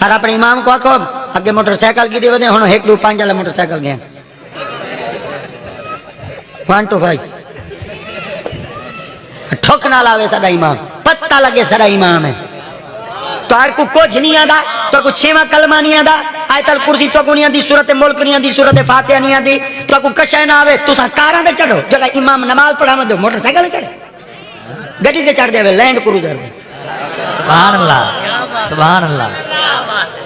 اور اپنے امام کو آکھو اگے موٹر سائیکل کی دی ودے ہن 1 2 5 والا موٹر سائیکل گیا 1 2 5 ٹھوک نہ لاوے سدا امام پتہ لگے سدا امام ہے تو ہر کو کچھ نہیں آدا تو کو چھواں کلمہ نہیں آدا آیت الکرسی تو کو نہیں آدی سورۃ ملک نہیں آدی سورۃ فاتحہ نہیں آدی تو کو کشے نہ آوے تساں کاراں تے چڑھو جڑا امام نماز پڑھاوے دو موٹر سائیکل چڑھے گڈی تے چڑھ دے لینڈ کروزر سبحان اللہ سبحان اللہ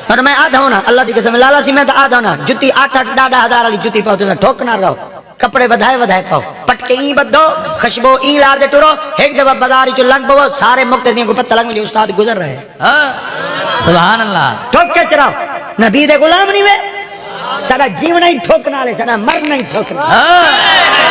اور میں آدھا ہونا اللہ دی قسم لالا سی میں تو آدھا ہونا جتی 8-8 ڈاڈا ہزار والی جتی پاؤ تو ٹھوک نہ رہو کپڑے بدھائے پاؤ پٹکے ای بدو خشبو ای لار دے ٹرو ایک دفعہ بازار چ لنگ پو سارے مقتدیوں کو پتہ لگ مجھے استاد گزر رہے سبحان اللہ ٹھوک کے چراؤ نبی دے غلام نہیں وے سارا جیونا ہی ٹھوکنا لے سارا مرنا ہی ٹھوکنا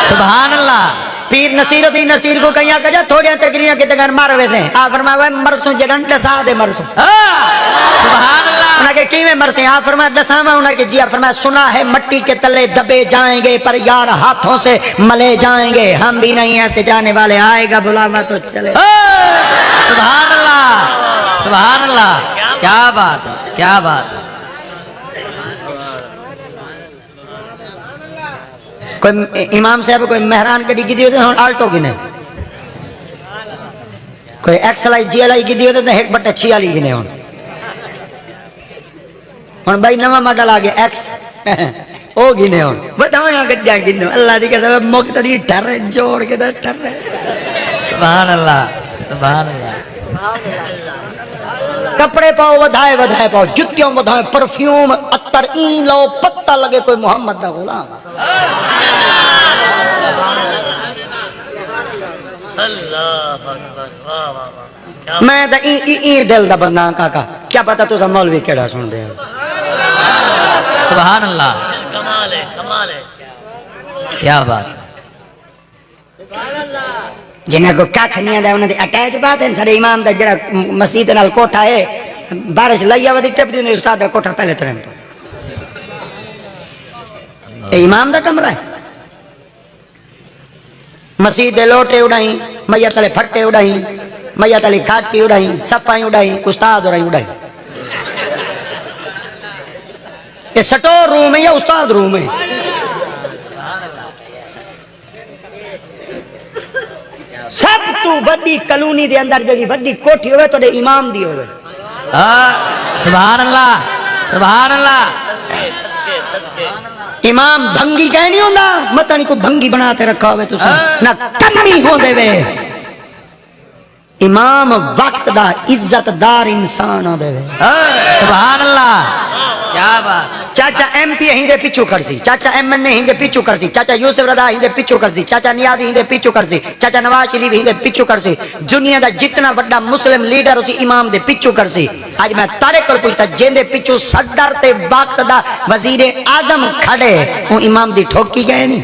سبحان اللہ پیر نصیر و پیر نصیر کو کہیں کجا تھوڑیاں تقریریں کی تکر مار ہوئے تھے آپ فرمایا مرسوں جگن ڈسا دے مرسوں سبحان اللہ انہاں کے کیویں مرسیں آپ فرمایا ڈساما انہاں کے جی آپ فرمایا سنا ہے مٹی کے تلے دبے جائیں گے پر یار ہاتھوں سے ملے جائیں گے ہم بھی نہیں ایسے جانے والے آئے گا بلاوا تو چلے سبحان اللہ کیا بات ہے کیا بات ہے کوئی امام صاحب کوئی مہران کڑی کی دیو ہن آلٹو گنے کوئی ایکس ائی جی ائی کی دیو تے 1/6 والی گنے ہن بھائی نواں ماڈل آ گیا ایکس او گنے ہن بتاؤ یہاں گڈیاں گنو اللہ دی قسم مقتدی ٹر جوڑ کے ٹر سبحان اللہ سبحان اللہ کپڑے پاؤ ودھائے پاؤ جتیوں ودھائے پرفیوم عطر این لو پتہ لگے کوئی محمد دا غلام میں دا ای دل دا بندہ کاکا کیا پتا تو مولوی کیڑا سن دے سبحان اللہ کمال ہے کیا بات جنہیں کو کھ نہیں آتا انہوں نے اٹیچ بات ہے سارے امام دا جڑا مسجد نال کوٹھا ہے بارش لیا ودی ٹپ دی استاد دا کوٹھا پہلے ترن اے امام دا کمرہ ہے مسجد دے لوٹے اڑائیں میت والے پھٹے اڑائیں میت والی کھاٹی اڑائیں سپائیں اڑائیں استاد اڑائیں یہ سٹور روم ہے یا استاد روم ہے سب تو بڑی کلونی دے اندر جڑی بڑی کوٹھی ہوئے تو دے امام دی ہوئے سبحان اللہ سبحان اللہ امام بھنگی کہیں نہیں ہوندہ مطلع نہیں کو بھنگی بناتے رکھا ہوئے تو سب نہ کمی ہو دے وے امام وقت دا عزت دار انسان ہو دے وے سبحان اللہ کیا بات چاچا ایم پی ہی دے پیچھو کرسی چاچا ایم این اے ہی دے پیچھو کرسی چاچا یوسف رضا ہی دے پیچھو کرسی چاچا نیازی ہی دے پیچھو کرسی چاچا نواز شریف ہی دے پیچھو کرسی دنیا دا جتنا بڑا مسلم لیڈر اسی امام دے پیچھو کرسی آج میں تارے کل پوچھتا جن دے پیچھو صدر تے وقت دا وزیر اعظم کھڑے وہ امام دی ٹھوکی گئے نہیں